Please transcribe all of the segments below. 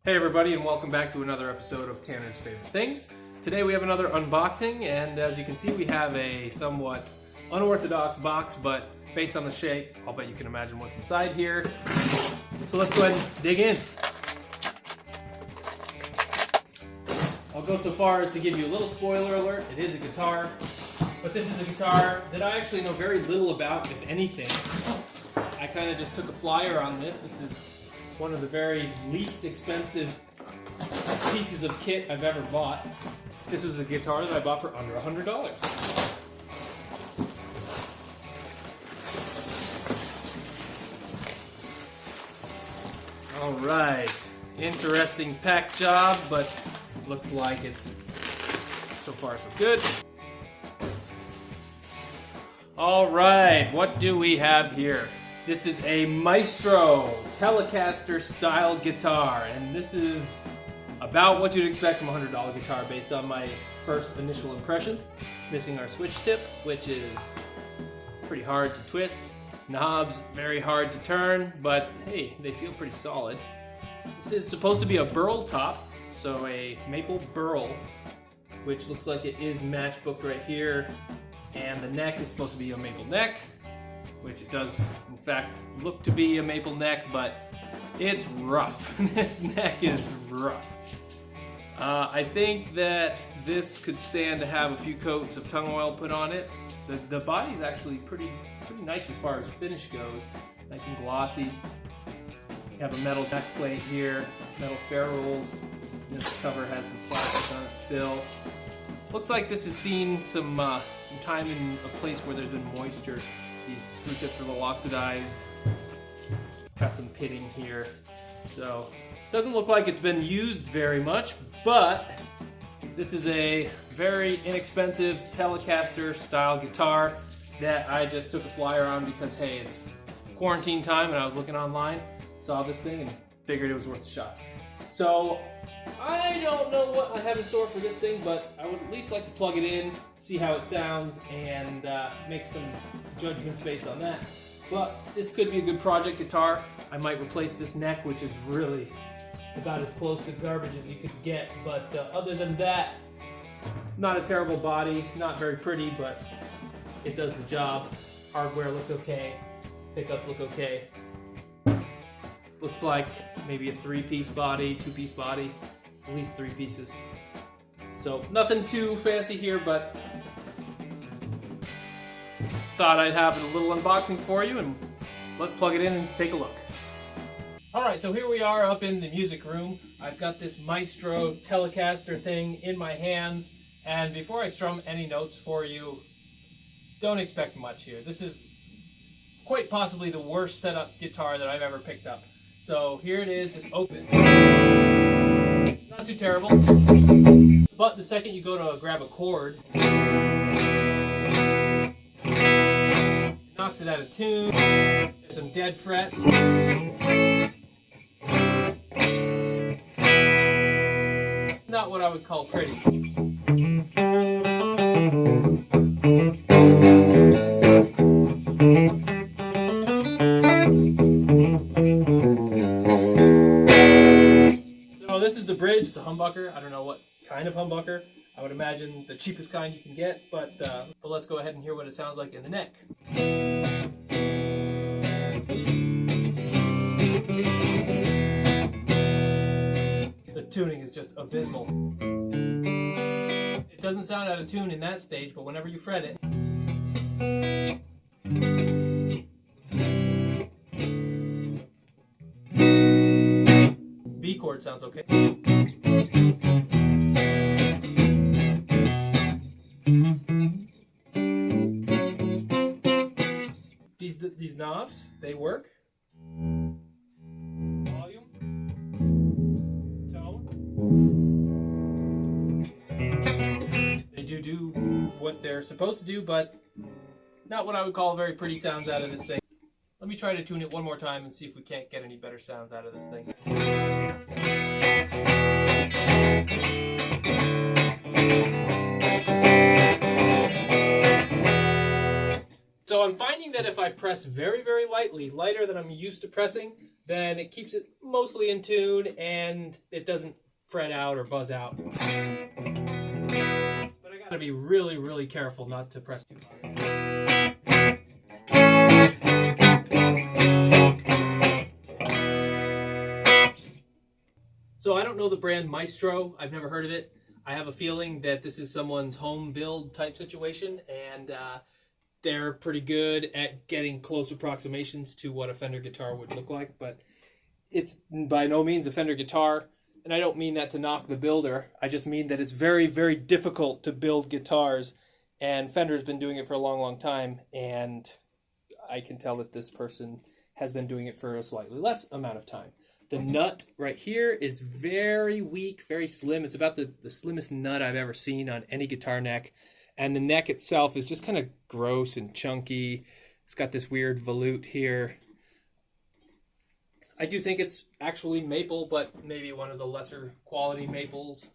Hey everybody, and welcome back to another episode of Tanner's Favorite Things. Today we have another unboxing, and as you can see we have a somewhat unorthodox box, but based on the shape, I'll bet you can imagine what's inside here. So let's go ahead and dig in. I'll go so far as to give you a little spoiler alert. It is a guitar, but this is a guitar that I actually know very little about, if anything. I kind of just took a flyer on this. This is one of the very least expensive pieces of kit I've ever bought. This was a guitar that I bought for under $100. All right, interesting pack job, but looks like it's so far so good. All right, what do we have here? This is a Maestro Telecaster-style guitar, and this is about what you'd expect from a $100 guitar based on my first initial impressions. Missing our switch tip, which is pretty hard to twist. Knobs, very hard to turn, but hey, they feel pretty solid. This is supposed to be a burl top, so a maple burl, which looks like it is matchbooked right here, and the neck is supposed to be a maple neck, which it does in fact look to be a maple neck, but it's rough. This neck is rough. I think that this could stand to have a few coats of tung oil put on it. The body's actually pretty nice as far as finish goes. Nice and glossy. You have a metal deck plate here, metal ferrules. This cover has some plastic on it still. Looks like this has seen some time in a place where there's been moisture. These screw tips are a little oxidized. Got some pitting here. So, doesn't look like it's been used very much, but this is a very inexpensive Telecaster style guitar that I just took a flyer on because, hey, it's quarantine time and I was looking online, saw this thing and figured it was worth a shot. So, I don't know what I have in store for this thing, but I would at least like to plug it in, see how it sounds, and make some judgments based on that. But this could be a good project guitar. I might replace this neck, which is really about as close to garbage as you could get, but other than that, not a terrible body, not very pretty, but it does the job. Hardware looks okay, pickups look okay. Looks like maybe a 3-piece body, 2-piece body, at least 3 pieces. So nothing too fancy here, but thought I'd have a little unboxing for you, and let's plug it in and take a look. Alright, so here we are up in the music room. I've got this Maestro Telecaster thing in my hands, and before I strum any notes for you, don't expect much here. This is quite possibly the worst setup guitar that I've ever picked up. So here it is, just open. Not too terrible, but the second you go to grab a chord, it knocks it out of tune. There's some dead frets. Not what I would call pretty. So this is the bridge. It's a humbucker. I don't know what kind of humbucker. I would imagine the cheapest kind you can get, but let's go ahead and hear what it sounds like in the neck. The tuning is just abysmal. It doesn't sound out of tune in that stage, but whenever you fret it, B chord sounds okay. These knobs, they work. Volume, tone. They do what they're supposed to do, but not what I would call very pretty sounds out of this thing. Let me try to tune it one more time and see if we can't get any better sounds out of this thing. So I'm finding that if I press very, very lightly, lighter than I'm used to pressing, then it keeps it mostly in tune and it doesn't fret out or buzz out. But I gotta be really, really careful not to press too hard. So I don't know the brand Maestro. I've never heard of it. I have a feeling that this is someone's home build type situation, and they're pretty good at getting close approximations to what a Fender guitar would look like, but it's by no means a Fender guitar, and I don't mean that to knock the builder. I just mean that it's very, very difficult to build guitars, and Fender's been doing it for a long, long time, and I can tell that this person has been doing it for a slightly less amount of time. The nut right here is very weak, very slim. It's about the slimmest nut I've ever seen on any guitar neck. And the neck itself is just kind of gross and chunky. It's got this weird volute here. I do think it's actually maple, but maybe one of the lesser quality maples.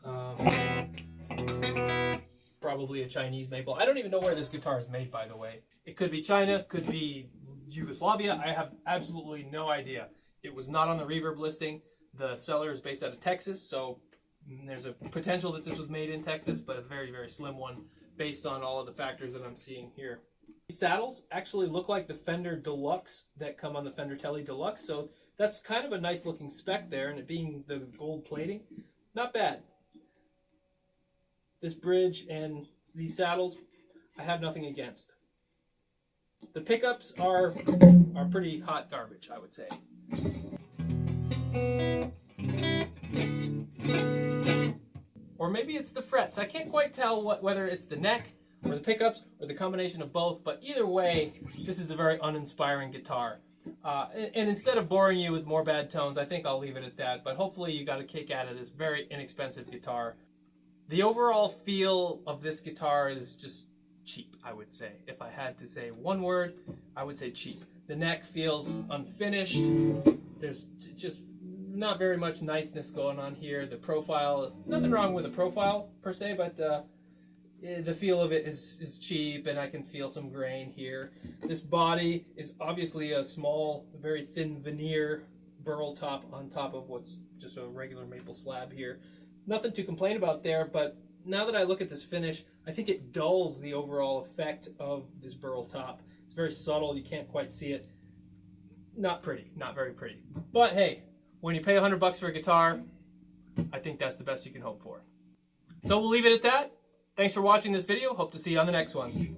Probably a Chinese maple. I don't even know where this guitar is made, by the way. It could be China, could be Yugoslavia. I have absolutely no idea. It was not on the Reverb listing. The seller is based out of Texas, so there's a potential that this was made in Texas, but a very, very slim one based on all of the factors that I'm seeing here. These saddles actually look like the Fender Deluxe that come on the Fender Tele Deluxe, so that's kind of a nice looking spec there, and it being the gold plating, not bad. This bridge and these saddles, I have nothing against. The pickups are pretty hot garbage, I would say. Or maybe it's the frets. I can't quite tell whether it's the neck or the pickups or the combination of both, but either way, this is a very uninspiring guitar. And instead of boring you with more bad tones, I think I'll leave it at that, but hopefully you got a kick out of this very inexpensive guitar. The overall feel of this guitar is just cheap, I would say. If I had to say one word, I would say cheap. The neck feels unfinished. There's just not very much niceness going on here. The profile, nothing wrong with the profile per se, but the feel of it is cheap, and I can feel some grain here. This body is obviously a small, very thin veneer burl top on top of what's just a regular maple slab here. Nothing to complain about there, but now that I look at this finish, I think it dulls the overall effect of this burl top. It's very subtle, you can't quite see it. Not pretty, not very pretty. But hey, when you pay $100 for a guitar, I think that's the best you can hope for. So we'll leave it at that. Thanks for watching this video. Hope to see you on the next one.